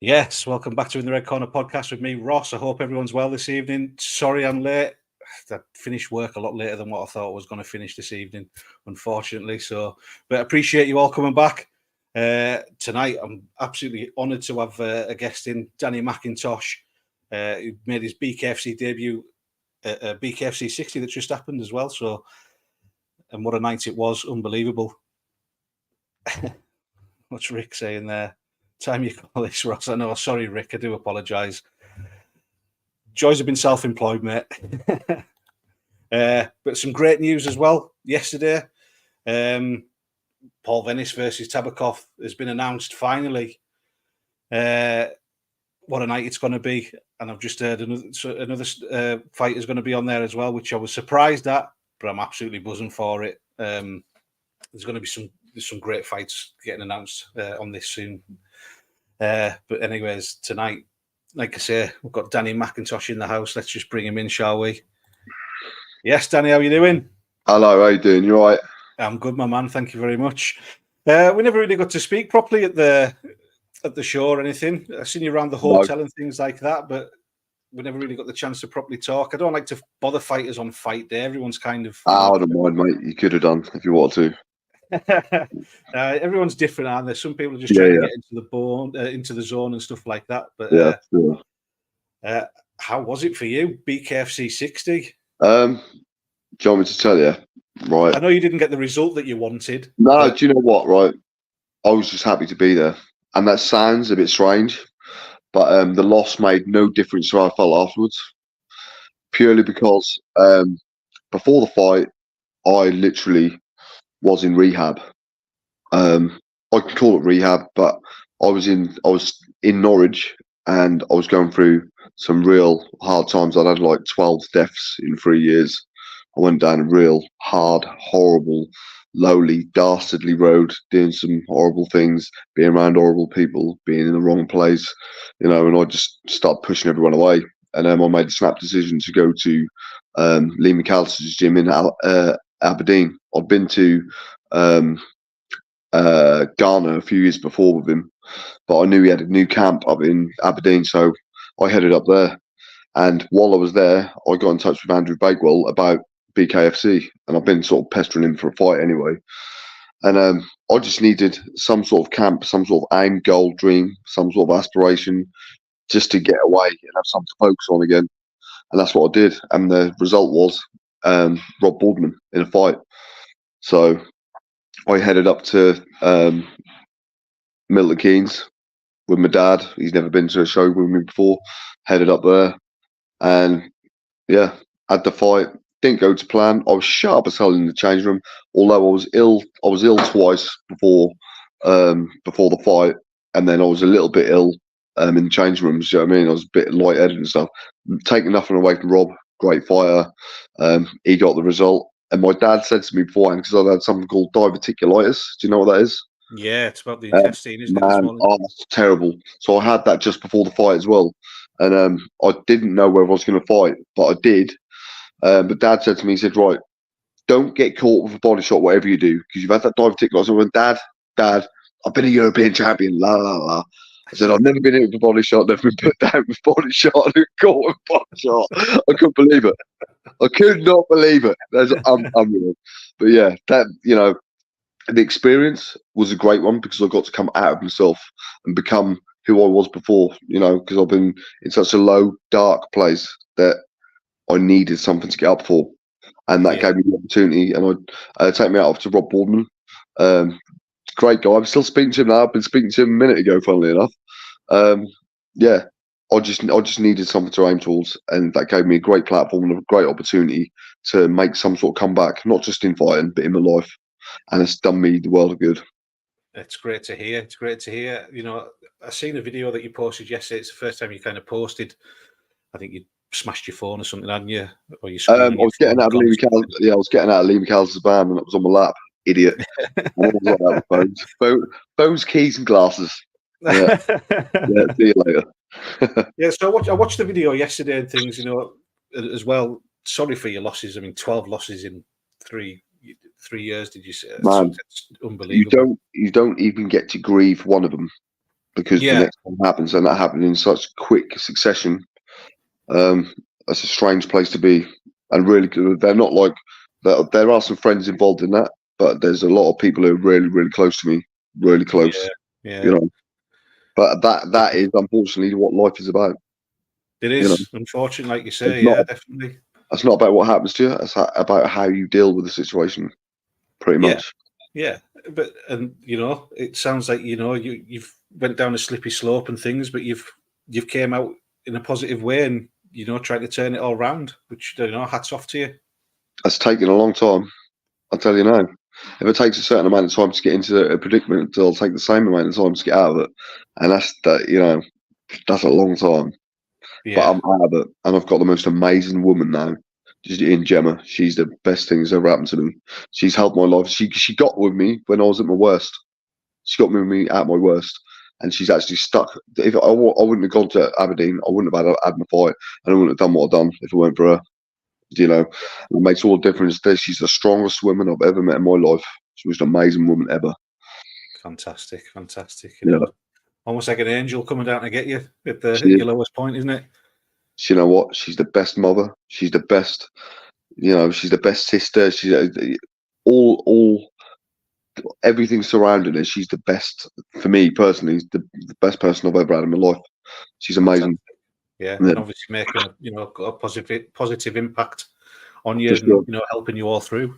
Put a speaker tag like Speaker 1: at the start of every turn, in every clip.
Speaker 1: Yes, welcome back to In the Red Corner podcast with me, Ross. I hope everyone's well this evening. Sorry I'm late. I finished work a lot later than what I thought I was going to finish this evening, unfortunately. But I appreciate you all coming back. Tonight, I'm absolutely honoured to have a guest in, Danny McIntosh, who made his BKFC debut at BKFC 60 that just happened as well. And what a night it was, unbelievable. What's Rick saying there? Time you call this, Ross. I know. Sorry, Rick. I do apologise. Joys have been self-employed, mate. But some great news as well. Yesterday, Paul Venice versus Tabakov has been announced finally. What a night it's going to be. And I've just heard another fight is going to be on there as well, which I was surprised at, but I'm absolutely buzzing for it. There's going to be some great fights getting announced on this soon. But anyways, tonight, like I say, we've got Danny McIntosh in the house. Let's just bring him in, shall we? Yes, Danny, how are you doing?
Speaker 2: Hello, how you doing? You all right?
Speaker 1: I'm good, my man. Thank you very much. We never really got to speak properly at the show or anything. I've seen you around the hotel and things like that, but we never really got the chance to properly talk. I don't like to bother fighters on fight day. Everyone's kind of...
Speaker 2: I don't mind, mate. You could have done if you want to.
Speaker 1: Everyone's different, aren't they? Some people are just trying to get into the zone and stuff like that. But
Speaker 2: sure.
Speaker 1: How was it for you, BKFC 60?
Speaker 2: Do you want me to tell you? Right.
Speaker 1: I know you didn't get the result that you wanted.
Speaker 2: No, do you know what? Right. I was just happy to be there, and that sounds a bit strange, but the loss made no difference to how I felt afterwards. Purely because before the fight, I literally was in rehab. I can call it rehab, but I was in Norwich, and I was going through some real hard times. I'd had like 12 deaths in 3 years. I went down a real hard, horrible, lowly, dastardly road, doing some horrible things, being around horrible people, being in the wrong place, and I just started pushing everyone away. And then I made a snap decision to go to Lee McAllister's gym in Aberdeen. I'd been to Ghana a few years before with him, but I knew he had a new camp up in Aberdeen, so I headed up there. And while I was there, I got in touch with Andrew Bakewell about BKFC, and I've been sort of pestering him for a fight anyway. And I just needed some sort of camp, some sort of aim, goal, dream, some sort of aspiration, just to get away and have something to focus on again. And that's what I did. And the result was Rob Boardman in a fight. So I headed up to Milton Keynes with my dad. He's never been to a show with me before. Headed up there, and had the fight. Didn't go to plan. I was sharp as hell in the change room. Although I was ill twice before the fight, and then I was a little bit ill in the change rooms. You know what I mean? I was a bit lightheaded and stuff. Taking nothing away from Rob, great fighter. He got the result. And my dad said to me beforehand, because I'd had something called diverticulitis. Do you know what that is?
Speaker 1: Yeah, it's about the intestine, isn't it?
Speaker 2: It's terrible. So I had that just before the fight as well. And I didn't know whether I was going to fight, but I did. But Dad said to me, he said, right, don't get caught with a body shot, whatever you do, because you've had that diverticulitis. I went, Dad, I've been a European champion, la, la, la. I said, I've never been hit with a body shot, never been put down with a body shot, and caught with a body shot. I couldn't believe it. I could not believe it. That's unreal. But yeah, that, the experience was a great one because I got to come out of myself and become who I was before, because I've been in such a low, dark place that I needed something to get up for. And that gave me the opportunity. And I'd take me out to Rob Boardman. Great guy. I'm still speaking to him now. I've been speaking to him a minute ago, funnily enough. I just needed something to aim towards, and that gave me a great platform and a great opportunity to make some sort of comeback, not just in fighting, but in my life. And it's done me the world of good.
Speaker 1: It's great to hear. It's great to hear. I seen a video that you posted yesterday. It's the first time you kind of posted. I think you smashed your phone or something, hadn't you? Or you
Speaker 2: I was getting out of Lee McAllister. I was getting out of Lee McAllister's van, and it was on my lap. Idiot. Phones, keys, and glasses. Yeah. See you later.
Speaker 1: So I watched the video yesterday and things, as well. Sorry for your losses. I mean, 12 losses in 3 years. Did you say?
Speaker 2: Man,
Speaker 1: it's unbelievable.
Speaker 2: You don't even get to grieve one of them. because the next one happens, and that happened in such quick succession. That's a strange place to be, and really, they're not like there are some friends involved in that, but there's a lot of people who are really, really close to me, really close.
Speaker 1: Yeah.
Speaker 2: You know, but that is unfortunately what life is about.
Speaker 1: It is, unfortunate, like you say. Definitely.
Speaker 2: It's not about what happens to you. It's about how you deal with the situation, pretty much.
Speaker 1: Yeah, but it sounds like you've went down a slippery slope and things, but you've came out in a positive way and tried to turn it all around. Which hats off to you.
Speaker 2: It's taken a long time. I'll tell you now. If it takes a certain amount of time to get into a predicament, it'll take the same amount of time to get out of it, and that's a long time.
Speaker 1: Yeah.
Speaker 2: But I'm out of it, and I've got the most amazing woman now. Just in Gemma, she's the best thing that's ever happened to me. She's helped my life. She got with me when I was at my worst. She got with me at my worst, and she's actually stuck. If I wouldn't have gone to Aberdeen, I wouldn't have had my fight, and I wouldn't have done what I've done if it weren't for her. It makes all the difference. She's the strongest woman I've ever met in my life. She was an amazing woman ever.
Speaker 1: Fantastic. Almost like an angel coming down to get you at your lowest point, isn't it?
Speaker 2: You know what? She's the best mother. She's the best. She's the best sister. She's all everything surrounding her. She's the best for me personally. The best person I've ever had in my life. She's amazing.
Speaker 1: Yeah, and obviously making a positive impact on you,
Speaker 2: sure.
Speaker 1: and helping you all through.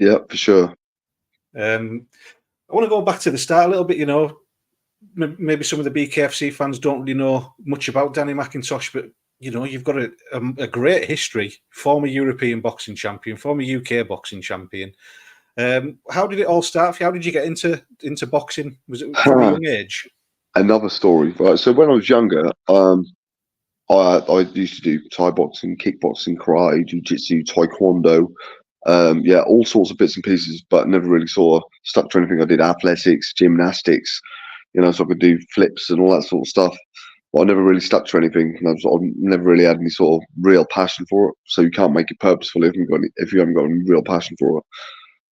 Speaker 2: Yeah, for sure.
Speaker 1: I want to go back to the start a little bit. Maybe some of the BKFC fans don't really know much about Danny McIntosh, but you've got a great history. Former European boxing champion, former UK boxing champion. How did it all start for you? How did you get into boxing? Was it from a young age?
Speaker 2: Another story, right? So when I was younger, I used to do Thai boxing, kickboxing, karate, jiu-jitsu, taekwondo, all sorts of bits and pieces, but never really sort of stuck to anything. I did athletics, gymnastics, so I could do flips and all that sort of stuff. But I never really stuck to anything, and I've never really had any sort of real passion for it. So you can't make it purposeful if you haven't got any real passion for it.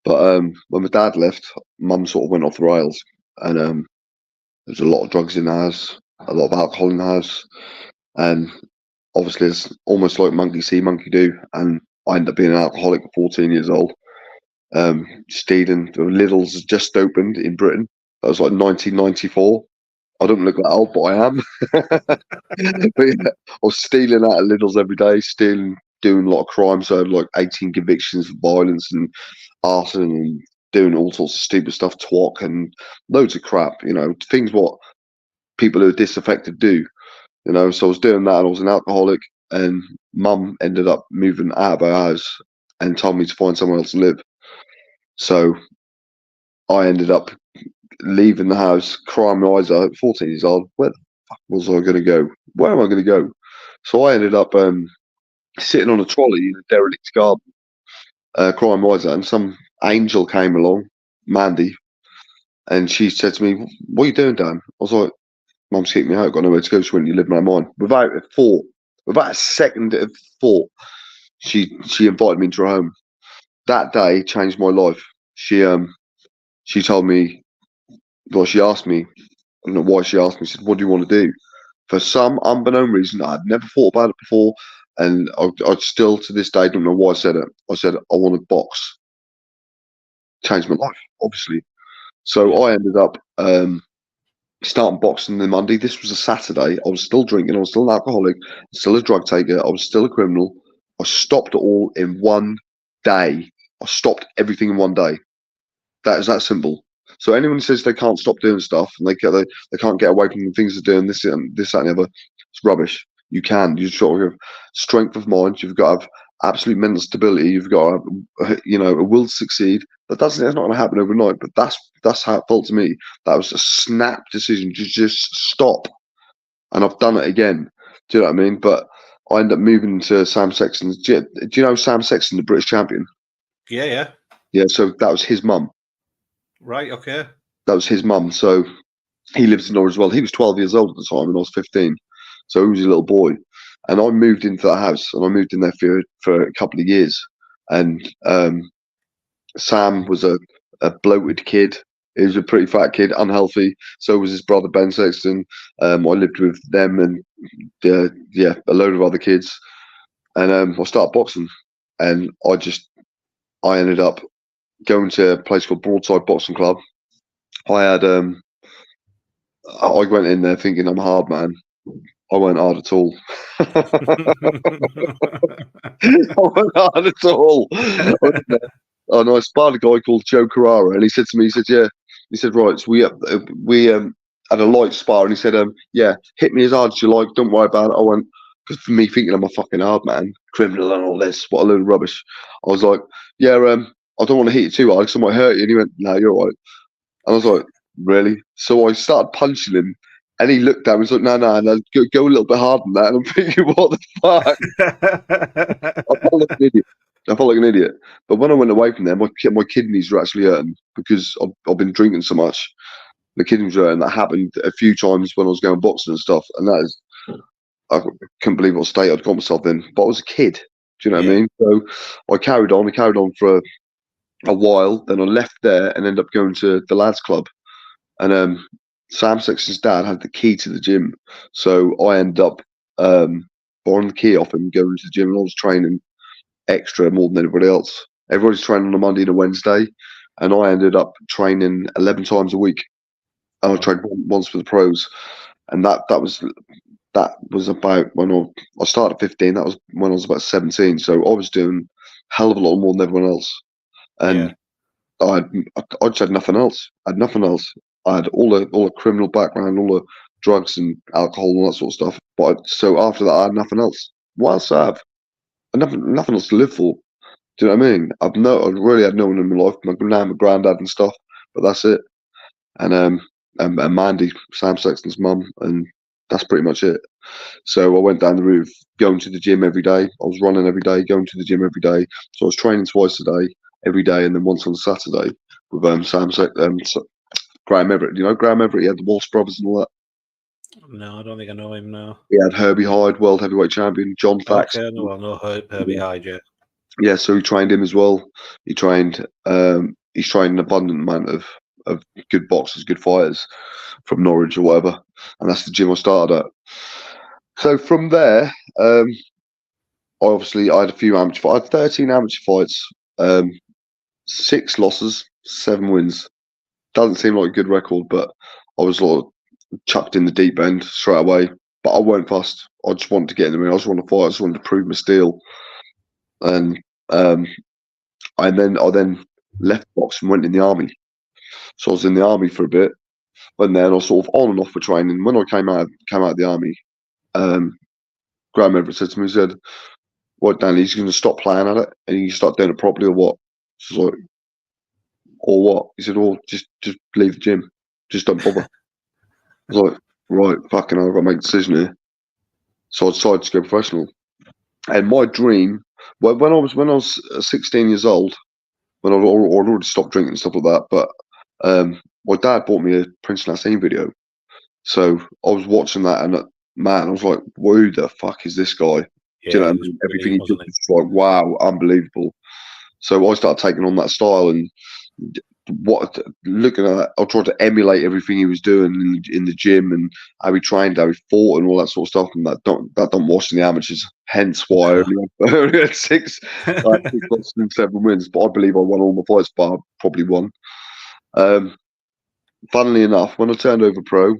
Speaker 2: But when my dad left, Mum sort of went off the rails, and there's a lot of drugs in the house, a lot of alcohol in the house, and obviously it's almost like monkey see, monkey do. And I ended up being an alcoholic at 14 years old, stealing. The Lidl's just opened in Britain. That was like 1994. I don't look that old, but I am. But yeah, I was stealing out of Lidl's every day, doing a lot of crime. So I had like 18 convictions for violence and arson and doing all sorts of stupid stuff, twat and loads of crap, things what people who are disaffected do, So I was doing that, and I was an alcoholic, and Mum ended up moving out of her house and told me to find somewhere else to live. So I ended up leaving the house, crying my eyes out, 14 years old. Where the fuck was I going to go? Where am I going to go? So I ended up sitting on a trolley in a derelict garden, crying my eyes out, and some angel came along, Mandy, and she said to me, "What are you doing, Dan?" I was like, "Mum's kicked me out. I've got nowhere to go. So when you live my mind." Without a second of thought, she invited me into her home. That day changed my life. She told me, well, she asked me, I don't know why she asked me, she said, "What do you want to do?" For some unbeknown reason, I'd never thought about it before, and I still to this day don't know why I said it. I said, "I want to box." Changed my life, obviously. So I ended up starting boxing the Monday. This was a Saturday. I was still drinking. I was still an alcoholic, still a drug taker. I was still a criminal. I stopped it all in one day. I stopped everything in one day. That is that simple. So anyone who says they can't stop doing stuff and they can't get away from the things they're doing, this, that, and the other, it's rubbish. You can. You just got to have strength of mind. You've got to have absolute mental stability. You've got to have, a will to succeed. It's not going to happen overnight. But that's how it felt to me. That was a snap decision to just stop. And I've done it again. Do you know what I mean? But I ended up moving to Sam Sexton. Do you know Sam Sexton, the British champion?
Speaker 1: Yeah.
Speaker 2: Yeah. So that was his mum.
Speaker 1: Right. Okay.
Speaker 2: That was his mum. So he lives in Norwich as well. He was 12 years old at the time, and I was 15. So he was a little boy. And I moved into that house, and I moved in there for a couple of years. And Sam was a bloated kid He was a pretty fat kid, unhealthy. So was his brother Ben Sexton. I lived with them and a load of other kids. And I started boxing, and I ended up going to a place called Broadside Boxing Club. I went in there thinking I'm hard, man. I weren't hard at all. I weren't hard at all. And I sparred a guy called Joe Carrara, and he said to me, he said, right, so we had a light spar, and he said, yeah, hit me as hard as you like, don't worry about it. I went, because for me thinking I'm a fucking hard man, criminal and all this, what a load of rubbish. I was like, yeah, I don't want to hit you too hard because I might hurt you. And he went, no, you're all right. And I was like, really? So I started punching him, and he looked at me and was like, no, go a little bit harder than that. And I'm thinking, what the fuck? I felt like an idiot. But when I went away from there, my kidneys were actually hurting because I've been drinking so much. The kidneys were hurting. That happened a few times when I was going boxing and stuff. And I couldn't believe what state I'd got myself in. But I was a kid. Do you know what I mean? So I carried on for a while. Then I left there and ended up going to the lads club. And Sam Sexton's dad had the key to the gym. So I ended up borrowing the key off him, going to the gym, and I was training extra more than everybody else. Everybody's training on a Monday and a Wednesday, and I ended up training 11 times a week. And I trained once for the pros, and that was about when I started at 15. That was when I was about 17. So I was doing a hell of a lot more than everyone else, and I just had nothing else. I had nothing else. I had all the criminal background, all the drugs and alcohol and all that sort of stuff. But so after that, I had nothing else. What else I have? Nothing else to live for. Do you know what I mean? I really had no one in my life. My granddad and stuff, but that's it. And Mandy, Sam Sexton's mum, and that's pretty much it. So I went down the route of going to the gym every day. I was running every day, going to the gym every day. So I was training twice a day, every day, and then once on Saturday with Graham Everett. You know Graham Everett? He had the Walsh brothers and all that.
Speaker 1: No, I don't think I know him now.
Speaker 2: He had Herbie Hyde, world heavyweight champion, John Thax.
Speaker 1: Okay, no, I know Herbie Hyde, yeah.
Speaker 2: Yeah, so he trained him as well. He's trained an abundant amount of good boxers, good fighters from Norwich or whatever. And that's the gym I started at. So from there, I had a few amateur fights. I had 13 amateur fights, 6 losses, 7 wins. Doesn't seem like a good record, but I was chucked in the deep end straight away. But I weren't fussed. I just wanted to get in the ring. I just wanted to fight. I just wanted to prove my steel. And I then left boxing and went in the army. So I was in the army for a bit, and then I was sort of on and off for training. When I came out of the army, Graham Everett said to me, he said, "What, Danny? He's going to stop playing at it, and you start doing it properly, or what?" So I was like, "Or what?" He said, "Well, just leave the gym. Just don't bother." I was like, "Right, fucking hell, I've got to make a decision here." So I decided to go professional. And my dream, when I was 16 years old, when I'd already stopped drinking and stuff like that, but my dad bought me a Prince Nassim video. So I was watching that, and man, I was like, "Who the fuck is this guy?"
Speaker 1: Yeah,
Speaker 2: do you know what I mean? Everything he did was like, wow, unbelievable. So I started taking on that style, and looking at that, I tried to emulate everything he was doing in the gym, and how he trained, how he fought, and all that sort of stuff. And that don't wash in the amateurs. Hence why I only had 6 losses and 7 wins. But I believe I won all my fights, but I probably won. Funnily enough, when I turned over pro,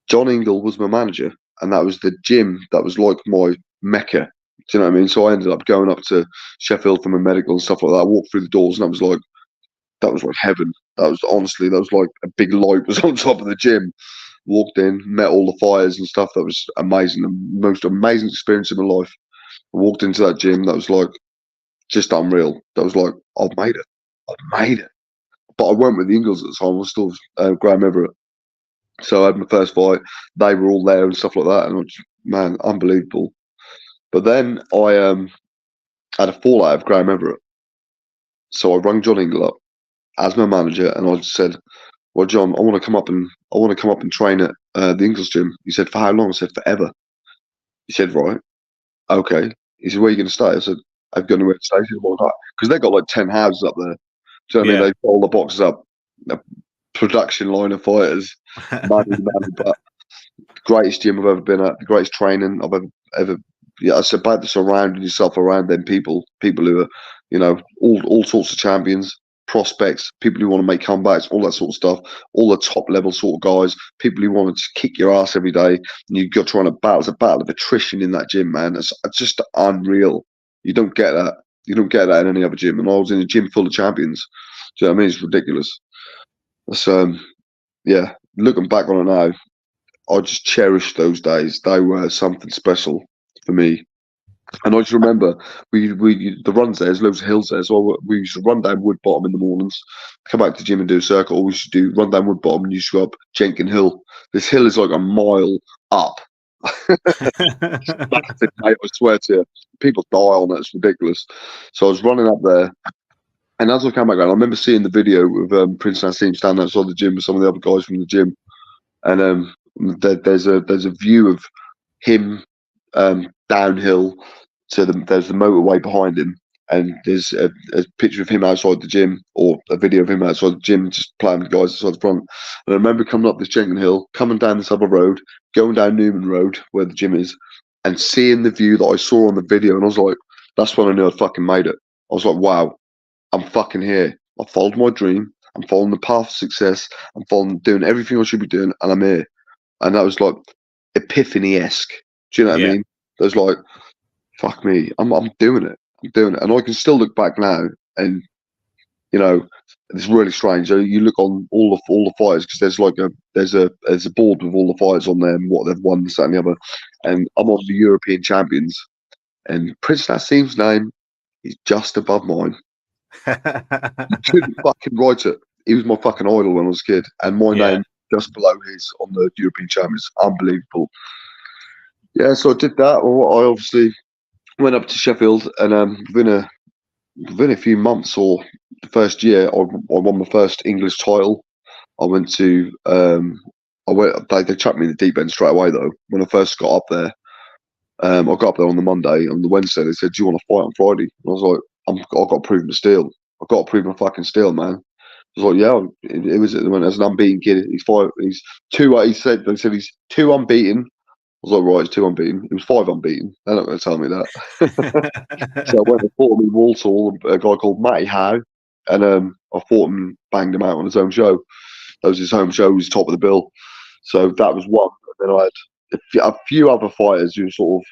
Speaker 2: John Ingle was my manager, and that was the gym that was like my mecca. Do you know what I mean? So I ended up going up to Sheffield for my medical and stuff like that. I walked through the doors, and that was like heaven. That was like a big light was on top of the gym. Walked in, met all the fighters and stuff. That was amazing. The most amazing experience of my life. I walked into that gym. That was like just unreal. That was like, I've made it. But I went with the Ingles at the time. I was still Graham Everett. So I had my first fight. They were all there and stuff like that. And I just, man, unbelievable. But then I had a fallout of Graham Everett. So I rang John Ingle up as my manager, and I said, "Well, John, I want to come up and train at the Engles Gym." He said, "For how long?" I said, "Forever." He said, "Right, okay." He said, "Where are you going to stay?" I said, "I've got nowhere to stay." He said, "Well, because they've got like 10 houses up there." Do you know what I mean? They put all the boxes up. a production line of fighters. But greatest gym I've ever been at, the greatest training I've ever. Yeah, it's about surrounding yourself around them people who are, you know, all sorts of champions, prospects, people who want to make comebacks, all that sort of stuff, all the top level sort of guys, people who want to just kick your ass every day, and you've got trying to battle. It's a battle of attrition in that gym, man. It's just unreal. You don't get that. You don't get that in any other gym. And I was in a gym full of champions. Do you know what I mean? It's ridiculous. It's yeah. Looking back on it now, I just cherish those days. They were something special for me. And I just remember the runs there's loads of hills there, so we used to run down Wood Bottom in the mornings, come back to the gym and do a circle. Or we used to run down Wood Bottom and used to go up Jenkin Hill. This hill is like a mile up. Massive, mate, I swear to you, people die on it. It's ridiculous. So I was running up there, and as I came back around, I remember seeing the video of Prince Nassim standing outside the gym with some of the other guys from the gym, and there's a view of him downhill to there's the motorway behind him, and there's a picture of him outside the gym, or a video of him outside the gym just playing with guys outside the front. And I remember coming up this Jenkins Hill, coming down this other road, going down Newman Road where the gym is, and seeing the view that I saw on the video, and I was like, that's when I knew I'd fucking made it. I was like, wow, I'm fucking here. I followed my dream. I'm following the path of success. I'm doing everything I should be doing, and I'm here. And that was like epiphany-esque. Do you know what I mean? It was like, fuck me, I'm doing it. I'm doing it. And I can still look back now, and you know, it's really strange. So you look on all the fighters, because there's a board with all the fighters on there and what they've won, this, that, and the other. And I'm on the European champions, and Prince Nassim's name is just above mine. You couldn't fucking write it. He was my fucking idol when I was a kid, and my name just below his on the European champions. Unbelievable. Yeah, so I did that. I obviously went up to Sheffield, and within a few months, or the first year, I won my first English title. I went to they chucked me in the deep end straight away though. When I first got up there, I got up there on the Monday. On the Wednesday, they said, "Do you want to fight on Friday?" And I was like, "I've got to prove my steel. I've got to prove my fucking steel, man." I was like, "Yeah." It was as an unbeaten kid. He's two. They said he's 2 unbeaten. I was like, right, it's 2 unbeaten. He was 5 unbeaten. They're not going to tell me that. So I went and fought him in Walsall, a guy called Matty Howe, and I fought him and banged him out on his home show. That was his home show. He was top of the bill. So that was one. And then I had a few other fighters who were sort of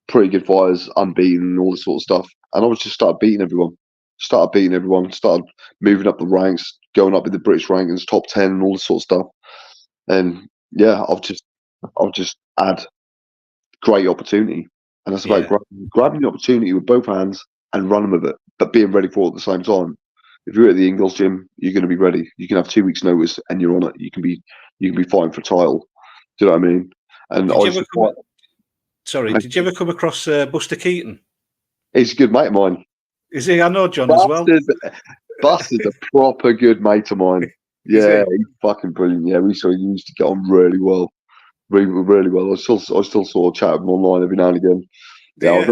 Speaker 2: pretty good fighters, unbeaten and all this sort of stuff. And I was just started beating everyone. Started moving up the ranks, going up in the British rankings, top 10 and all this sort of stuff. And yeah, I've just had great opportunity, and that's about grabbing the opportunity with both hands and running with it, but being ready for it at the same time. If you're at the Engles Gym, you're going to be ready. You can have 2 weeks' notice, and you're on it. You can be fighting for a title. Do you know what I mean? And
Speaker 1: did you ever come across Buster Keaton?
Speaker 2: He's a good mate of mine.
Speaker 1: Is he? I know John as well.
Speaker 2: Buster's a proper good mate of mine. Yeah, he's fucking brilliant. Yeah, we used to get on really well. Really well. I still sort of chat with him online every now and again. Yeah,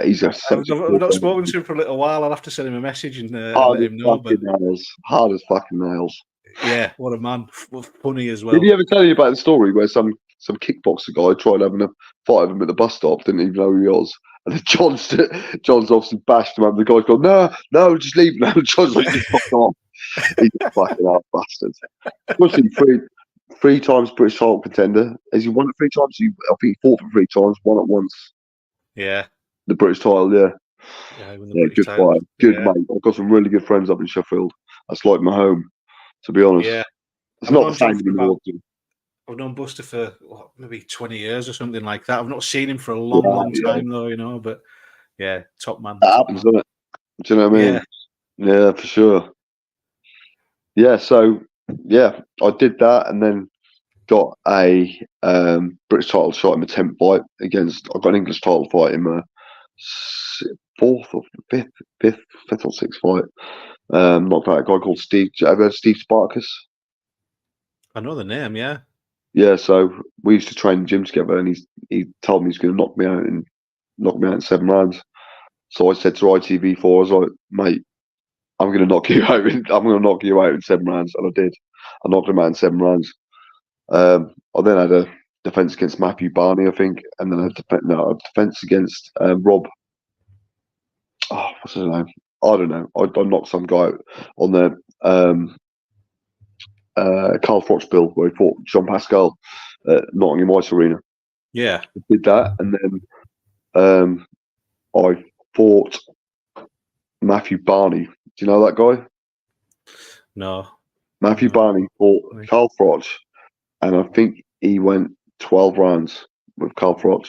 Speaker 2: he's
Speaker 1: I've not spoken to him for a little while. I'll have to send him a message and let him know.
Speaker 2: Hard as fucking nails.
Speaker 1: Yeah, what a man. Funny as well.
Speaker 2: Did he ever tell you about the story where some kickboxer guy tried having a fight with him at the bus stop, didn't even know who he was? And then John's obviously bashed him up. The guy's gone, no, just leave now. John's like, just fuck off. He's a fucking hard bastard. Especially 3 times British title contender. Has he won it 3 times? I think he fought for 3 times, won it once.
Speaker 1: Yeah.
Speaker 2: The British title, yeah. Good fight. Good mate. I've got some really good friends up in Sheffield. That's like my home, to be honest.
Speaker 1: Yeah.
Speaker 2: It's not the same anymore.
Speaker 1: I've known Buster for maybe 20 years or something like that. I've not seen him for a long time though, you know, but yeah, top man.
Speaker 2: That happens, doesn't it? Do you know what I mean? Yeah, for sure. Yeah, so yeah, I did that, and then got a British title shot in my 10th fight against. I got an English title fight in my 4th or 5th or 6th fight. Knocked out a guy called Steve. Have you ever heard of Steve Sparkus?
Speaker 1: I know the name, yeah.
Speaker 2: Yeah, so we used to train in the gym together, and he told me he's going to knock me out in 7 rounds. So I said to ITV4, I was like, mate, I'm going to knock you out. I'm going to knock you out in 7 rounds, and I did. I knocked him out in 7 rounds. I then had a defense against Matthew Barney, I think, and then a defense against Rob. Oh, what's his name? I don't know. I knocked some guy out on the Carl Froch bill where he fought Jean Pascal at Nottingham Ice Arena.
Speaker 1: Yeah.
Speaker 2: I did that, and then I fought Matthew Barney. Do you know that guy?
Speaker 1: No.
Speaker 2: Matthew Barney fought Carl Froch, and I think he went 12 rounds with Carl Froch.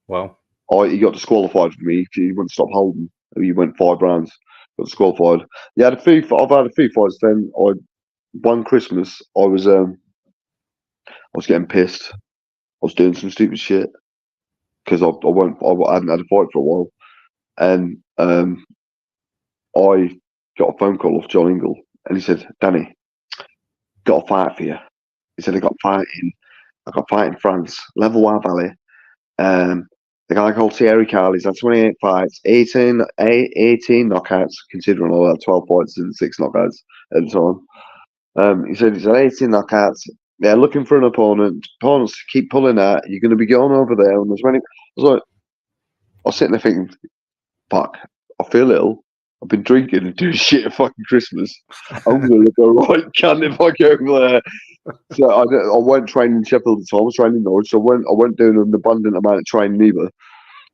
Speaker 1: Wow.
Speaker 2: He got disqualified for me. He wouldn't stop holding. He went 5 rounds, got disqualified. Yeah, I've had a few fights. Then one Christmas, I was getting pissed. I was doing some stupid shit because I hadn't had a fight for a while, and I got a phone call off John Ingle, and he said, "Danny, got a fight for you." He said, I got a fight in France, Level 1 Valley. The guy called Thierry Carly's had 28 fights, 18 knockouts, considering I had 12 fights and 6 knockouts at the time. He said he's had 18 knockouts. They're looking for an opponent. Opponents keep pulling out. You're going to be going over there. And I was sitting there thinking, fuck, I feel ill. I've been drinking and doing shit at fucking Christmas. I'm going to look alright, can if I go over there. So I went training in Sheffield at the time. I was training in Norwich, so I went doing an abundant amount of training either.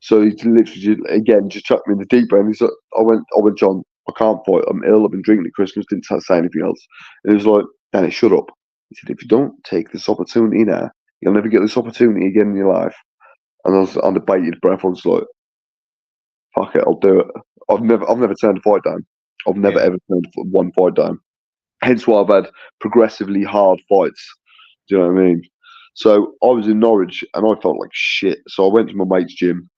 Speaker 2: So he literally again just chucked me in the deep end. He's like, I went, John, I can't fight. I'm ill. I've been drinking at Christmas. Didn't say anything else. And he was like, Danny, shut up. He said, if you don't take this opportunity now, you'll never get this opportunity again in your life. And I was under bated breath. I was like, fuck it, I'll do it. I've never turned a fight down. I've never ever turned one fight down. Hence why I've had progressively hard fights. Do you know what I mean? So I was in Norwich and I felt like shit. So I went to my mate's gym.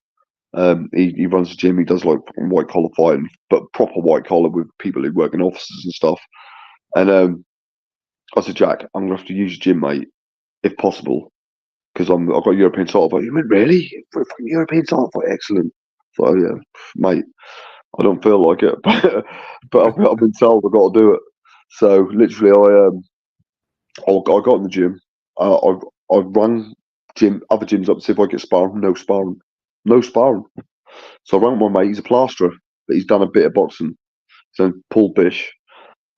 Speaker 2: He runs a gym. He does like white collar fighting, but proper white collar with people who work in offices and stuff. And I said, Jack, I'm gonna have to use your gym, mate, if possible, because I've got a European title fight. You mean really? For a fucking European title fight, excellent. So yeah, mate, I don't feel like it, but I've been told I've got to do it. So literally, I got in the gym. I've rung other gyms up to see if I get sparring. No sparring. So I rang my mate. He's a plasterer, but he's done a bit of boxing. So Paul Bish,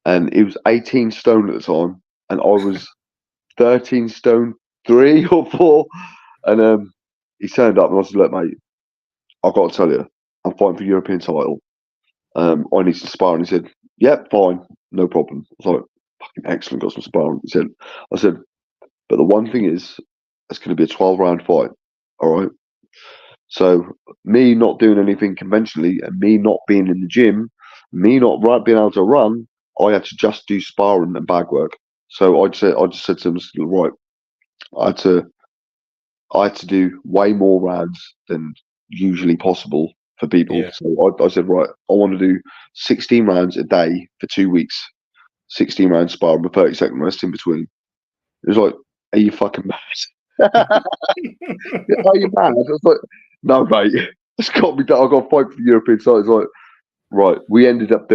Speaker 2: and he was 18 stone at the time, and I was 13 stone 3 or 4. And he turned up, and I said, "Look, mate, I've got to tell you, I'm fighting for European title. I need to spar." And he said, "Yep, fine, no problem." I was like, "Fucking excellent, got some sparring." I said, "But the one thing is, it's going to be a 12-round fight, all right? So me not doing anything conventionally, and me not being in the gym, me not being able to run, I had to just do sparring and bag work. So I just said to him, right, I had to do way more rounds than usually possible for people.
Speaker 1: Yeah.
Speaker 2: So I said, right, I want to do 16 rounds a day for 2 weeks, 16 rounds sparring with 30-second rest in between." It was like, "Are you fucking mad?" "Are you mad?" I was like, "No, mate, it's got to be done. I've got to fight for the European title." It's like, right, we didn't end up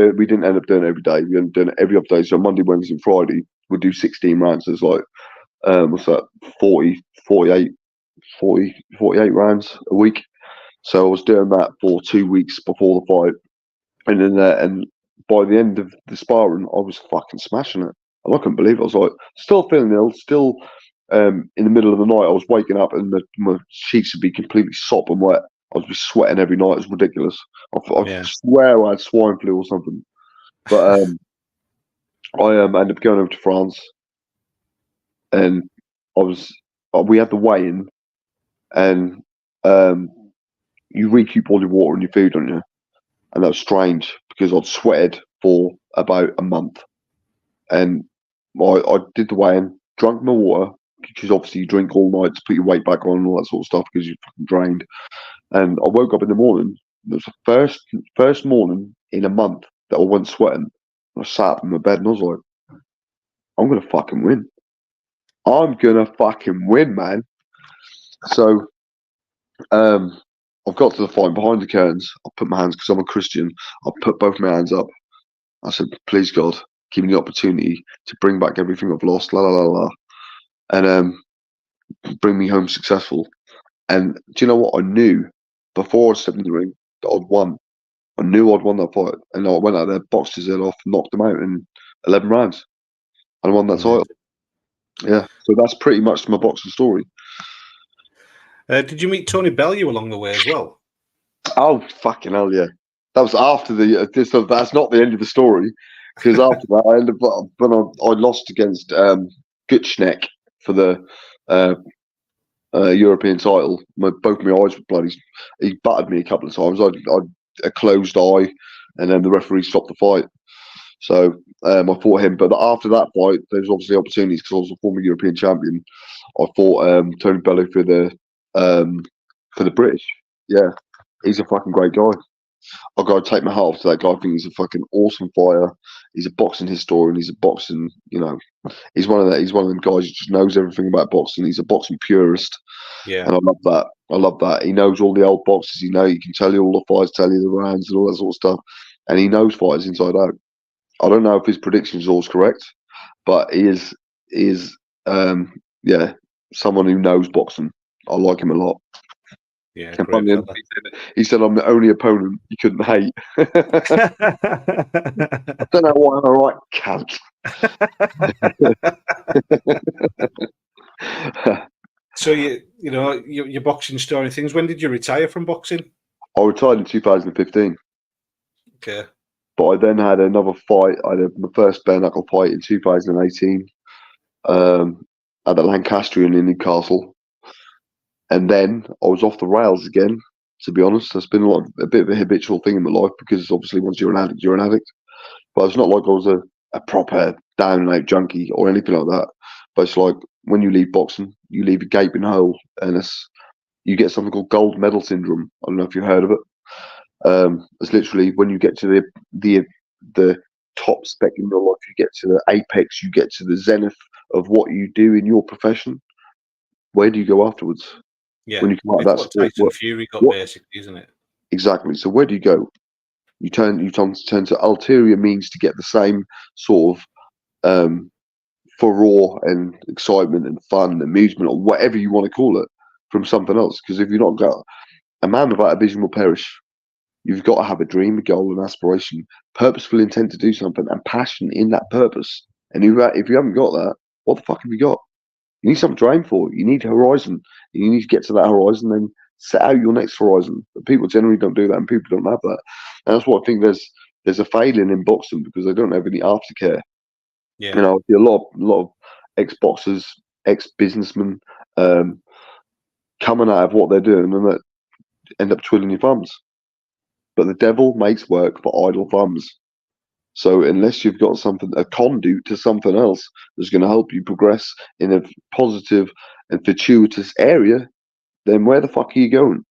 Speaker 2: doing it every day. We ended up doing it every other day. So Monday, Wednesday, and Friday, we'd do 16 rounds. So it's like, what's that, 48 rounds a week. So I was doing that for 2 weeks before the fight. And then and by the end of the sparring, I was fucking smashing it. And I couldn't believe it. I was like, still feeling ill, still in the middle of the night, I was waking up and my sheets would be completely sopping wet. I was just sweating every night. It was ridiculous. I swear I had swine flu or something. But I ended up going over to France, and we had the weigh-in, and you recoup all your water and your food, don't you? And that was strange because I'd sweated for about a month, and I did the weigh-in, drank my water, because obviously you drink all night to put your weight back on and all that sort of stuff because you're fucking drained. And I woke up in the morning. It was the first morning in a month that I wasn't sweating. I sat up in my bed and I was like, I'm gonna fucking win. I'm gonna fucking win, man. So I've got to the fight behind the curtains. I put my hands, because I'm a Christian, I put both my hands up I said, please God, give me the opportunity to bring back everything I've lost, and bring me home successful. And do you know what? I knew before I stepped in the ring that I'd won. I knew I'd won that fight, and I went out there, boxed his head off, knocked him out in 11 rounds, and won that title. Yeah, so that's pretty much my boxing story.
Speaker 1: Did you meet Tony Bellew along the way as well?
Speaker 2: Oh, fucking hell, yeah. That was after the. That's not the end of the story, because after that, I ended up when I lost against Gutschneck for the European title. Both my eyes were bloody. He battered me a couple of times. I a closed eye, and then the referee stopped the fight. So I fought him, but after that fight, there's obviously opportunities because I was a former European champion. I fought Tony Bellew for the British. Yeah, he's a fucking great guy. I've got to take my hat off to that guy. I think he's a fucking awesome fighter. He's a boxing historian. He's a boxing, he's one of them guys who just knows everything about boxing. He's a boxing purist.
Speaker 1: Yeah.
Speaker 2: And I love that. I love that. He knows all the old boxes. He can tell you all the fights, tell you the rounds and all that sort of stuff. And he knows fighters inside out. I don't know if his predictions are always correct, but he is someone who knows boxing. I like him a lot.
Speaker 1: Yeah,
Speaker 2: he said I'm the only opponent you couldn't hate. I don't know why I'm a right cunt.
Speaker 1: So your boxing story things. When did you retire from boxing?
Speaker 2: I retired in 2015.
Speaker 1: Okay.
Speaker 2: But I then had another fight. I had my first bare knuckle fight in 2018 at the Lancastrian in Newcastle. And then I was off the rails again, to be honest. That's been a bit of a habitual thing in my life because obviously once you're an addict, you're an addict. But it's not like I was a proper down and out junkie or anything like that. But it's like when you leave boxing, you leave a gaping hole and you get something called gold medal syndrome. I don't know if you've heard of it. It's literally when you get to the top spec in your life, you get to the apex, you get to the zenith of what you do in your profession. Where do you go afterwards?
Speaker 1: Yeah,
Speaker 2: when you come out of that sport,
Speaker 1: Tyson Fury got basically, isn't it?
Speaker 2: Exactly. So where do you go? You turn to ulterior means to get the same sort of furore and excitement and fun and amusement or whatever you want to call it from something else. Because if you're not got a man without a vision will perish. You've got to have a dream, a goal, an aspiration, purposeful intent to do something, and passion in that purpose. And if you haven't got that, what the fuck have you got? You need something to aim for. You need horizon. You need to get to that horizon, then set out your next horizon. But people generally don't do that, and people don't have that. And that's what I think there's a failing in boxing because they don't have any aftercare.
Speaker 1: Yeah.
Speaker 2: I see a lot of ex-boxers, ex-businessmen coming out of what they're doing and that end up twiddling your thumbs. But the devil makes work for idle thumbs. So unless you've got a conduit to something else that's going to help you progress in a positive and fortuitous area, then where the fuck are you going?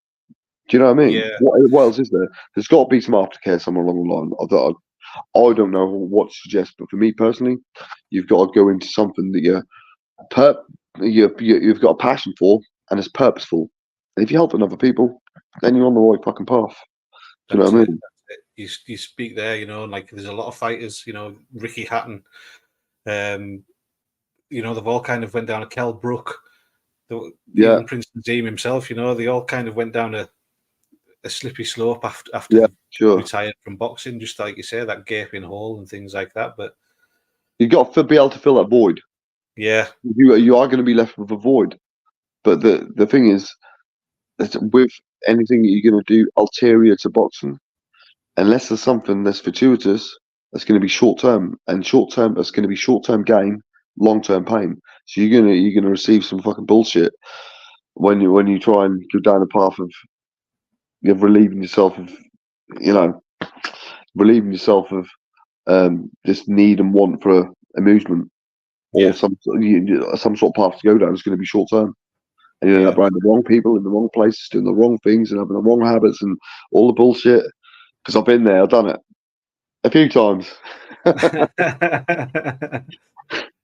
Speaker 2: Do you know what I mean?
Speaker 1: Yeah.
Speaker 2: What else is there? There's got to be some aftercare somewhere along the line. I don't know what to suggest, but for me personally, you've got to go into something that you've got a passion for and it's purposeful. And if you're helping other people, then you're on the right fucking path. Do you know what I mean?
Speaker 1: You speak there, like there's a lot of fighters, Ricky Hatton, they've all kind of went down a Kell Brook, even Prince Nazim himself, they all kind of went down a slippery slope after retired from boxing, just like you say, that gaping hole and things like that. But
Speaker 2: you've got to be able to fill that void.
Speaker 1: Yeah.
Speaker 2: You are going to be left with a void. But the thing is, with anything that you're going to do ulterior to boxing, unless there's something that's fortuitous, that's going to be short term, and that's going to be short term gain, long term pain. So you're gonna receive some fucking bullshit when you try and go down the path of relieving yourself of this need and want for amusement or some sort of path to go down is going to be short term. And you end up around the wrong people in the wrong places, doing the wrong things and having the wrong habits and all the bullshit. Because I've been there, I've done it a few times.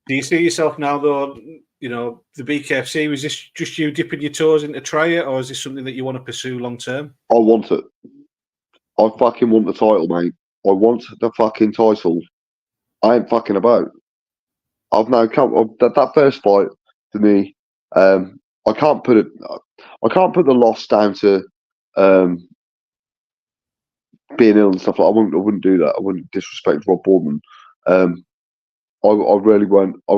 Speaker 1: Do you see yourself now, though, the BKFC, was this just you dipping your toes in to try it, or is this something that you want to pursue long term?
Speaker 2: I want it. I fucking want the title, mate. I want the fucking title. I ain't fucking about. I've now come that first fight to me. I can't put it. I can't put the loss down to being ill and stuff like. I wouldn't do that. I wouldn't disrespect Rob Boardman. I really went. I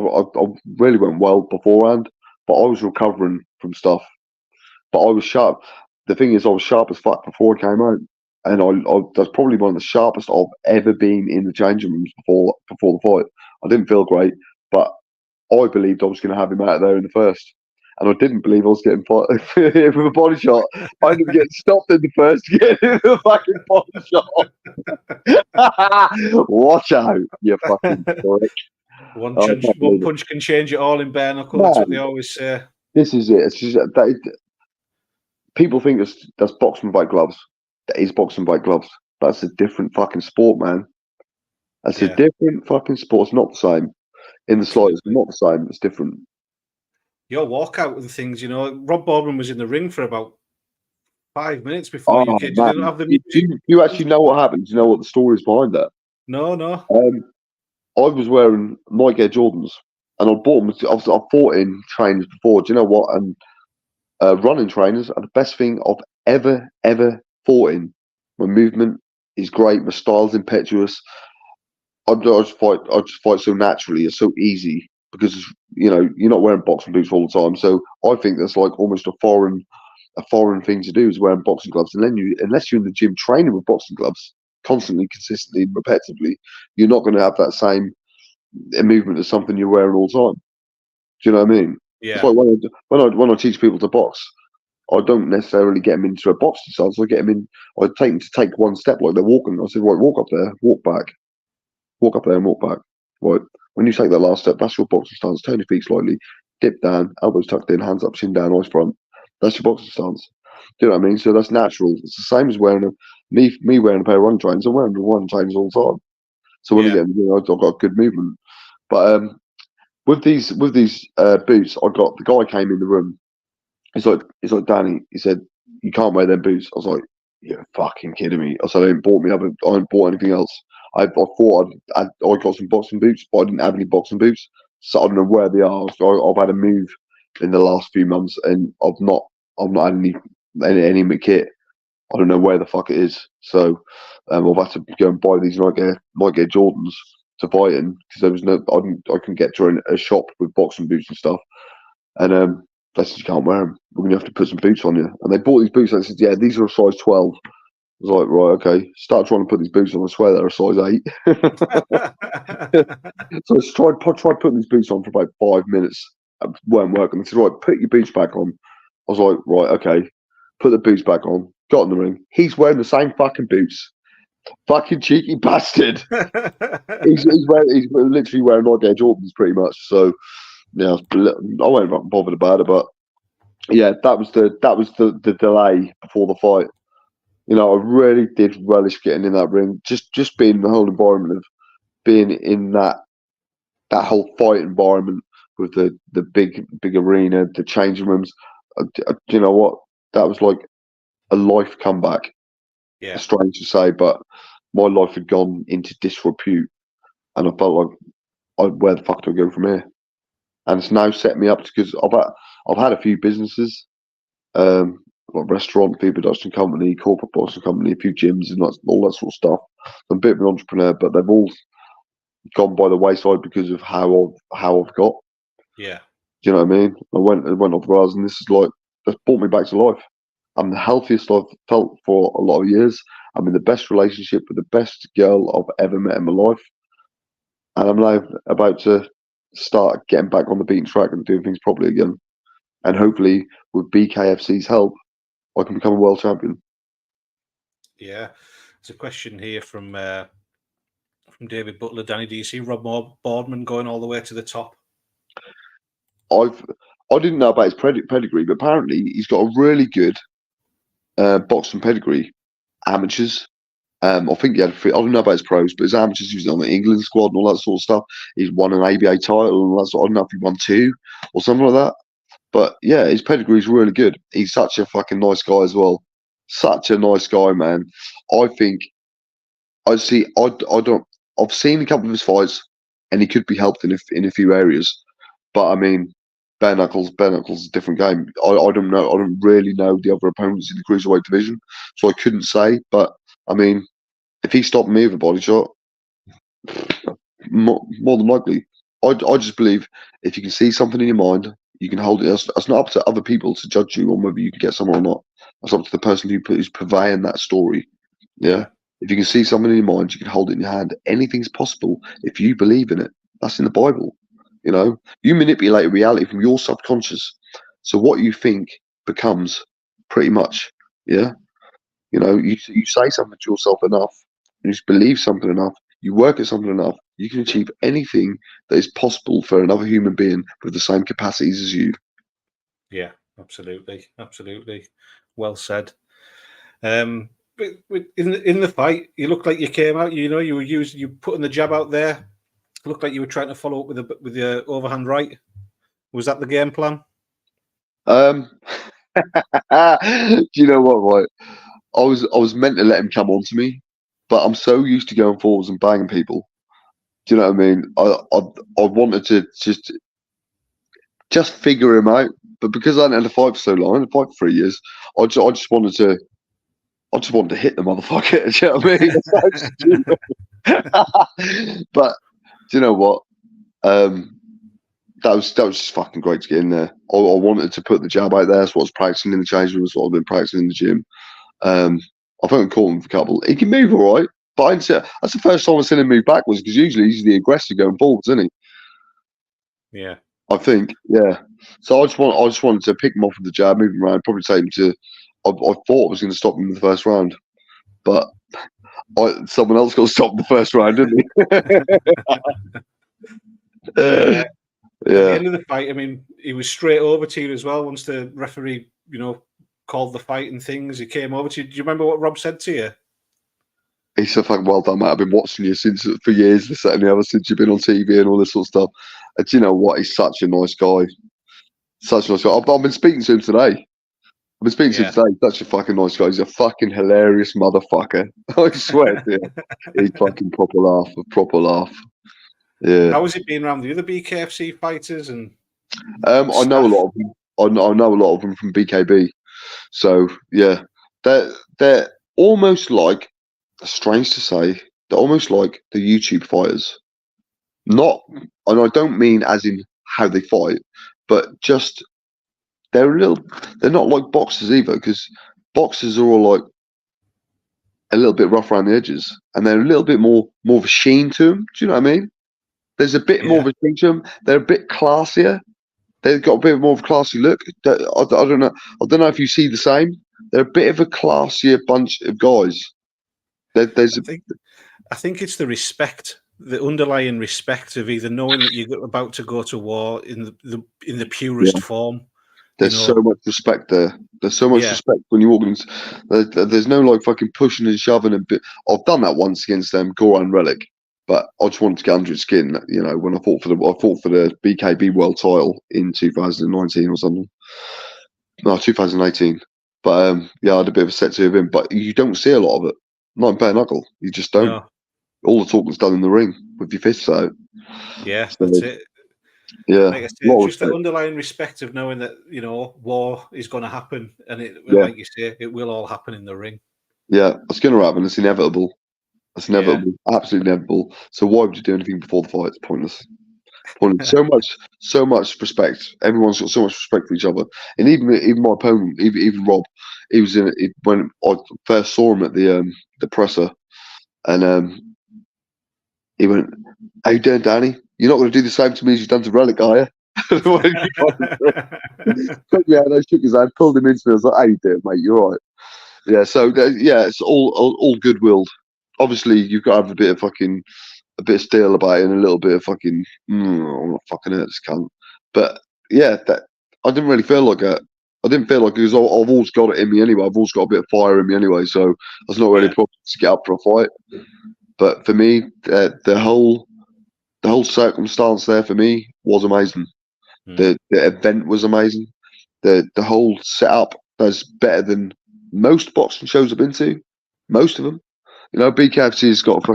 Speaker 2: really went well beforehand, but I was recovering from stuff. But I was sharp. The thing is, I was sharp as fuck before I came out, and that's probably one of the sharpest I've ever been in the changing rooms before the fight. I didn't feel great, but I believed I was going to have him out of there in the first, and I didn't believe I was getting hit with a body shot. I ended up getting stopped in the first to get hit with a fucking body shot. Watch out, you fucking prick.
Speaker 1: One punch can change it all in bare knuckle. That's what they always say.
Speaker 2: This is it. It's just people think that's boxing by gloves. That is boxing by gloves. That's a different fucking sport, man. That's a different fucking sport. It's not the same. In the slightest, not the same. It's different.
Speaker 1: Your walkout and things, you know. Rob Boardman was in the ring for about 5 minutes before you came. Did have the music?
Speaker 2: Do you actually know what happened? Do you know what the story is behind that?
Speaker 1: No.
Speaker 2: I was wearing Nike Air Jordans, and I bought them. I fought in trainers before. Do you know what? And running trainers are the best thing I've ever fought in. My movement is great. My style's impetuous. I just fight so naturally. It's so easy because you're not wearing boxing boots all the time. So I think that's like almost a foreign thing to do is wearing boxing gloves. And then unless you're in the gym training with boxing gloves constantly, consistently, repetitively, you're not going to have that same movement as something you're wearing all the time. Do you know what I mean?
Speaker 1: Yeah.
Speaker 2: It's like when I teach people to box, I don't necessarily get them into a boxing stance. I get them in. I take them to take one step like they're walking. I said, right, walk up there, walk back, walk up there, and walk back. Right. When you take that last step, that's your boxing stance. Turn your feet slightly, dip down, elbows tucked in, hands up, chin down, eyes front. That's your boxing stance. Do you know what I mean? So that's natural. It's the same as wearing me wearing a pair of running trainers. I'm wearing the running trainers all the time. So when I get, I've got good movement. But with these boots, the guy came in the room. He's like, Danny. He said, you can't wear them boots. I was like, you're fucking kidding me. I said, I ain't bought anything else. I thought I got some boxing boots, but I didn't have any boxing boots. So I don't know where they are. So I've had a move in the last few months, and I've not had any kit. I don't know where the fuck it is. So I've had to go and buy these Nike Jordans to fight in because there was I couldn't get to a shop with boxing boots and stuff. And they said, you can't wear them. We're going to have to put some boots on you. And they bought these boots. And they said, yeah, these are a size 12. I was like, right, okay. Start trying to put these boots on. I swear they're a size 8. So I tried putting these boots on for about 5 minutes. It weren't working. They said, right, put your boots back on. I was like, right, okay. Put the boots back on. Got in the ring. He's wearing the same fucking boots. Fucking cheeky bastard. he's literally wearing Nike Air Jordans pretty much. So yeah, I wasn't bothered about it, but yeah, that was the delay before the fight. You know, I really did relish getting in that ring. Just being in the whole environment of being in that whole fight environment with the big arena, the changing rooms. You know what? That was like a life comeback.
Speaker 1: Yeah,
Speaker 2: it's strange to say, but my life had gone into disrepute, and I felt like, where the fuck do I go from here? And it's now set me up because I've had a few businesses, like restaurant, food production company, corporate boxing company, a few gyms, and all that sort of stuff. I'm a bit of an entrepreneur, but they've all gone by the wayside because of how I've got.
Speaker 1: Yeah.
Speaker 2: Do you know what I mean? I went off the rails, and this is like that's brought me back to life. I'm the healthiest I've felt for a lot of years. I'm in the best relationship with the best girl I've ever met in my life, and I'm now about to start getting back on the beaten track and doing things properly again. And hopefully, with BKFC's help, I can become a world champion.
Speaker 1: Yeah, there's a question here from David Butler. Danny, do you see Rob Boardman going all the way to the top?
Speaker 2: I didn't know about his pedigree, but apparently he's got a really good boxing pedigree. Amateurs. I think he had. I don't know about his pros, but his amateurs, he was on the England squad and all that sort of stuff. He's won an ABA title and all that sort. I don't know if he won 2 or something like that. But yeah, his pedigree is really good. He's such a fucking nice guy as well. Such a nice guy, man. I think I see. I don't. I've seen a couple of his fights, and he could be helped in a few areas. But I mean, bare knuckles is a different game. I don't know. I don't really know the other opponents in the cruiserweight division, so I couldn't say. But I mean, if he stopped me with a body shot, more than likely. I just believe if you can see something in your mind, you can hold it. It's not up to other people to judge you on whether you can get someone or not. It's up to the person who's purveying that story. Yeah. If you can see something in your mind, you can hold it in your hand. Anything's possible if you believe in it. That's in the Bible. You know, you manipulate reality from your subconscious. So what you think becomes pretty much, yeah. You know, you say something to yourself enough, you just believe something enough, you work at something enough, you can achieve anything that is possible for another human being with the same capacities as you.
Speaker 1: Yeah, absolutely. Well said. But in the fight, you looked like you came out. You know, you putting the jab out there. It looked like you were trying to follow up with your overhand right. Was that the game plan?
Speaker 2: Do you know what? Right, I was meant to let him come on to me, but I'm so used to going forwards and banging people. Do you know what I mean? I wanted to just figure him out, but because I hadn't had a fight for so long, I had a fight for 3 years. I just wanted to hit the motherfucker. Do you know what I mean? But do you know what? That was just fucking great to get in there. I wanted to put the jab out there. That's what I was practicing in the change room. That's what I've been practicing in the gym. I've only caught him for a couple. He can move all right, but that's the first time I've seen him move backwards because usually he's the aggressor going forwards, isn't he?
Speaker 1: Yeah.
Speaker 2: I think, yeah. So I just wanted to pick him off with the jab, move him around, probably take him to. I thought I was going to stop him in the first round, but someone else got to stop in the first round, didn't he?
Speaker 1: At the end of the fight, I mean, he was straight over to you as well. Once the referee, called the fight and things, he came over to you. Do you remember what Rob said to you?
Speaker 2: He said, "Fucking well done, mate. I've been watching you for years, this, that, and the other, since you've been on TV and all this sort of stuff." And do you know what? He's such a nice guy. Such a nice guy. I've been speaking to him today. Such a fucking nice guy. He's a fucking hilarious motherfucker. I swear to you. He's fucking proper laugh. Yeah.
Speaker 1: How has it been around the other BKFC fighters? And
Speaker 2: I know a lot of them. I know a lot of them from BKB. So yeah, they're almost like, strange to say, they're almost like the YouTube fighters. Not, and I don't mean as in how they fight, but just they're not like boxers either, because boxers are all like a little bit rough around the edges, and they're a little bit more of a sheen to them. Do you know what I mean? There's a bit more of a sheen to them. They're a bit classier. They've got a bit more of a classy look. I don't know. I don't know if you see the same. They're a bit of a classier bunch of guys.
Speaker 1: I think it's the respect, the underlying respect of either knowing that you're about to go to war in the purest form.
Speaker 2: There's so much respect there. There's so much respect when you walk in. There's no like fucking pushing and shoving and bit. I've done that once against Goran Relic, but I just wanted to get under his skin. You know, when I fought for the BKB world title in 2019 or something. No, 2018. But I had a bit of a set to him, but you don't see a lot of it. Not in bare knuckle. You just don't.
Speaker 1: No. All
Speaker 2: the talking's done in the ring with your fists out.
Speaker 1: Yeah, so, that's it.
Speaker 2: Yeah,
Speaker 1: like I said, just the underlying respect of knowing that war is going to happen, and like you say, it will all happen in the ring. Yeah,
Speaker 2: it's going to happen. It's inevitable. It's inevitable, absolutely inevitable. So why would you do anything before the fight? It's pointless. So much respect. Everyone's got so much respect for each other, and even my opponent, even Rob, he was in it when I first saw him at the presser, and he went, "How you doing, Danny? You're not going to do the same to me as you've done to Relic, are you?" Yeah, and I shook his hand, pulled him into me. I was like, "How you doing, mate? You're all right." Yeah, so it's all goodwill. Obviously, you've got to have a bit of steel about it and a little bit of fucking, I'm not fucking hurt this cunt. But yeah, I didn't really feel like that. I didn't feel like it because I've always got it in me anyway. I've always got a bit of fire in me anyway, so that's not really a problem to get up for a fight. But for me, the whole circumstance there for me was amazing. The event was amazing. The whole setup was better than most boxing shows I've been to. Most of them. You know, BKFC's got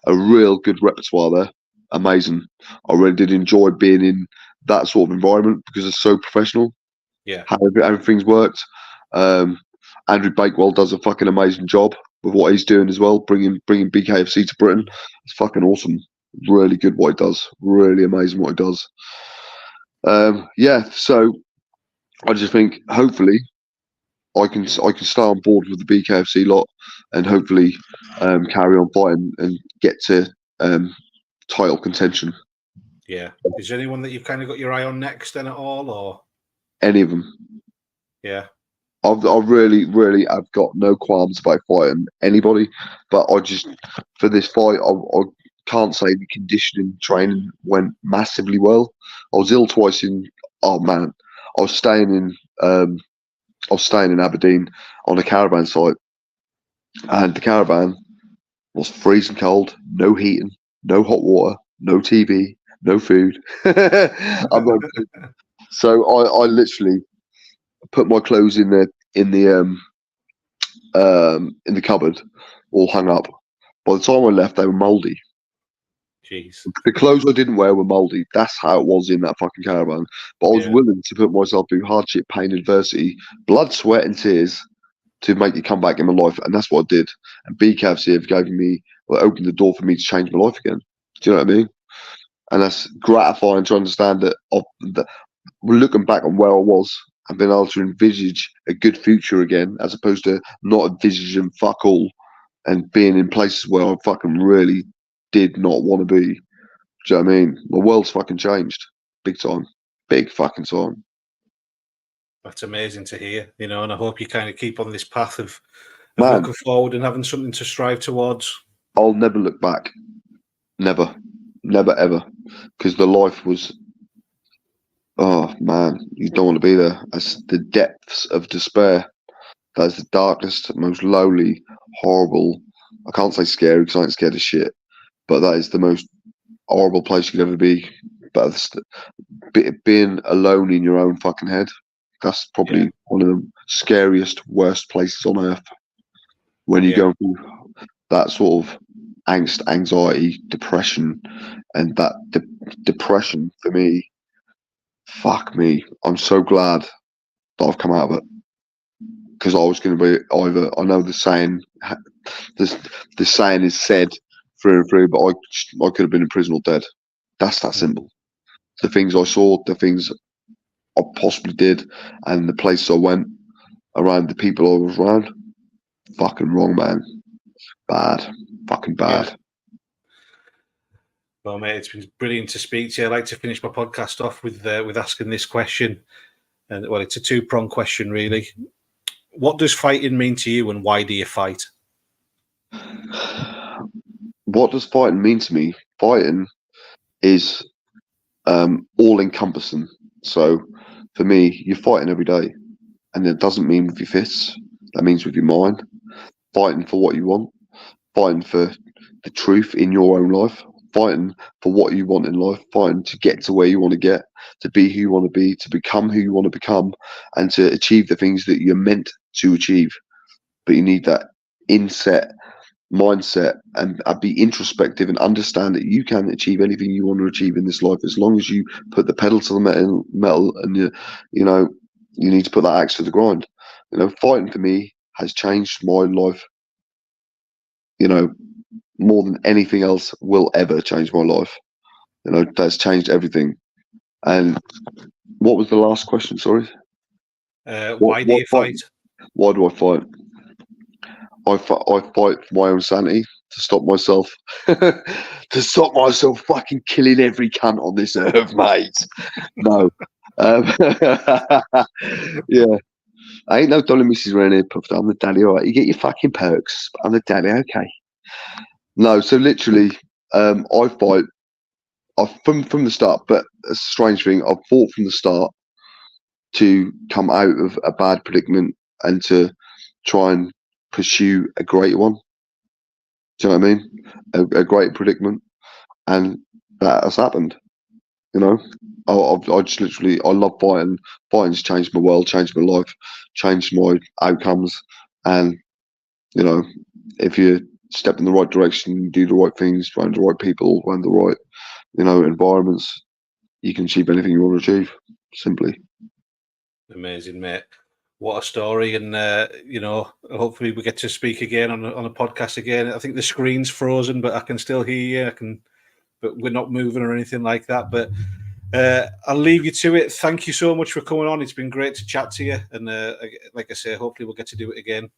Speaker 2: a real good repertoire there. Amazing. I really did enjoy being in that sort of environment because it's so professional.
Speaker 1: Yeah.
Speaker 2: How everything's worked. Andrew Bakewell does a fucking amazing job with what he's doing as well, bringing BKFC to Britain. It's fucking awesome. Really good what he does. Really amazing what he does. Yeah, so I just think hopefully I can stay on board with the BKFC lot and hopefully carry on fighting and get to title contention.
Speaker 1: Yeah. Is there anyone that you've kind of got your eye on next then at all, or
Speaker 2: Any of them?
Speaker 1: Yeah.
Speaker 2: I really have got no qualms about fighting anybody, but I just for this fight I can't say the conditioning training went massively well. I was ill twice in. Oh man, I was staying in Aberdeen on a caravan site, and the caravan was freezing cold, no heating, no hot water, no TV, no food. So I literally put my clothes in the cupboard, all hung up. By the time I left, they were mouldy.
Speaker 1: Jeez.
Speaker 2: The clothes I didn't wear were mouldy. That's how it was in that fucking caravan. But I was willing to put myself through hardship, pain, adversity, blood, sweat, and tears to make it come back in my life, and that's what I did. And BKFC have opened the door for me to change my life again. Do you know what I mean? And that's gratifying to understand that. Looking back on where I was and being able to envisage a good future again, as opposed to not envisaging fuck all and being in places where I fucking really did not want to be. Do you know what I mean? My world's fucking changed. Big time. Big fucking time.
Speaker 1: That's amazing to hear, you know, and I hope you kind of keep on this path of
Speaker 2: Man,
Speaker 1: looking forward and having something to strive towards.
Speaker 2: I'll never look back. Never. Never, ever. Because the life was... Oh, man, you don't want to be there. That's the depths of despair. That's the darkest, most lowly, horrible... I can't say scary because I ain't scared of shit. But that is the most horrible place you could ever be. But being alone in your own fucking head, that's probably one of the scariest, worst places on earth. When you go through that sort of angst, anxiety, depression, and that depression for me, fuck me. I'm so glad that I've come out of it. Because I was going to be either, I know the saying is said through and through, but I could have been in prison or dead. That's that simple. The things I saw, the things I possibly did, and the places I went around, the people I was around, fucking wrong, man. Bad. Fucking bad.
Speaker 1: Yeah. Well, mate, it's been brilliant to speak to you. I'd like to finish my podcast off with asking this question. And well, it's a two-pronged question, really. What does fighting mean to you, and why do you fight?
Speaker 2: What does fighting mean to me? Fighting is all-encompassing. So, for me, you're fighting every day. And it doesn't mean with your fists. That means with your mind. Fighting for what you want. Fighting for the truth in your own life. Fighting for what you want in life. Fighting to get to where you want to get. To be who you want to be. To become who you want to become. And to achieve the things that you're meant to achieve. But you need that inset mindset and be introspective and understand that you can achieve anything you want to achieve in this life as long as you put the pedal to the metal and you know you need to put that axe to the grind. You know, fighting for me has changed my life, you know, more than anything else will ever change my life. You know, that's changed everything. And what was the last question? Sorry.
Speaker 1: Why do you fight?
Speaker 2: Why do I fight? I fight for my own sanity, to stop myself fucking killing every cunt on this earth, mate. No. Yeah. I ain't no Dolly Mrs. around here, puffed. I'm the daddy, all right. You get your fucking perks. I'm the daddy, okay. No, so literally, I fight from the start, but it's a strange thing. I've fought from the start to come out of a bad predicament and to try and pursue a great one. Do you know what I mean? A great predicament, and that has happened. You know, I just literally, I love fighting. Fighting's changed my world, changed my life, changed my outcomes. And you know, if you step in the right direction, do the right things, around the right people, around the right, environments, you can achieve anything you want to achieve. Simply.
Speaker 1: Amazing, mate. What a story. And, hopefully we get to speak again on a podcast again. I think the screen's frozen, but I can still hear you. But we're not moving or anything like that. But I'll leave you to it. Thank you so much for coming on. It's been great to chat to you. And like I say, hopefully we'll get to do it again.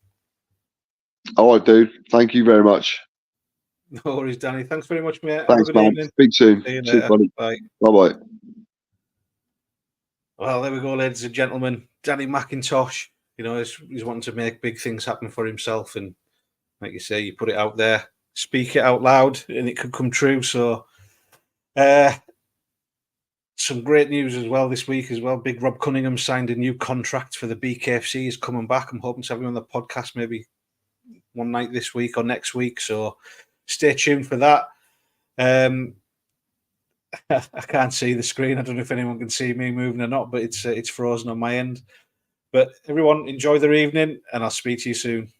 Speaker 2: All right, dude. Thank you very much.
Speaker 1: No worries, Danny. Thanks very much, mate.
Speaker 2: Thanks, man.
Speaker 1: Evening.
Speaker 2: Speak soon.
Speaker 1: See you
Speaker 2: Cheers,
Speaker 1: later.
Speaker 2: buddy.
Speaker 1: Bye.
Speaker 2: Bye-bye.
Speaker 1: Well, there we go, ladies and gentlemen. Danny McIntosh, he's wanting to make big things happen for himself. And like you say, you put it out there, speak it out loud, and it could come true. So some great news as well this week as well. Big Rob Cunningham signed a new contract for the BKFC. He's coming back. I'm hoping to have him on the podcast maybe one night this week or next week. So stay tuned for that. I can't see the screen. I don't know if anyone can see me moving or not, but it's frozen on my end. But everyone, enjoy their evening, and I'll speak to you soon.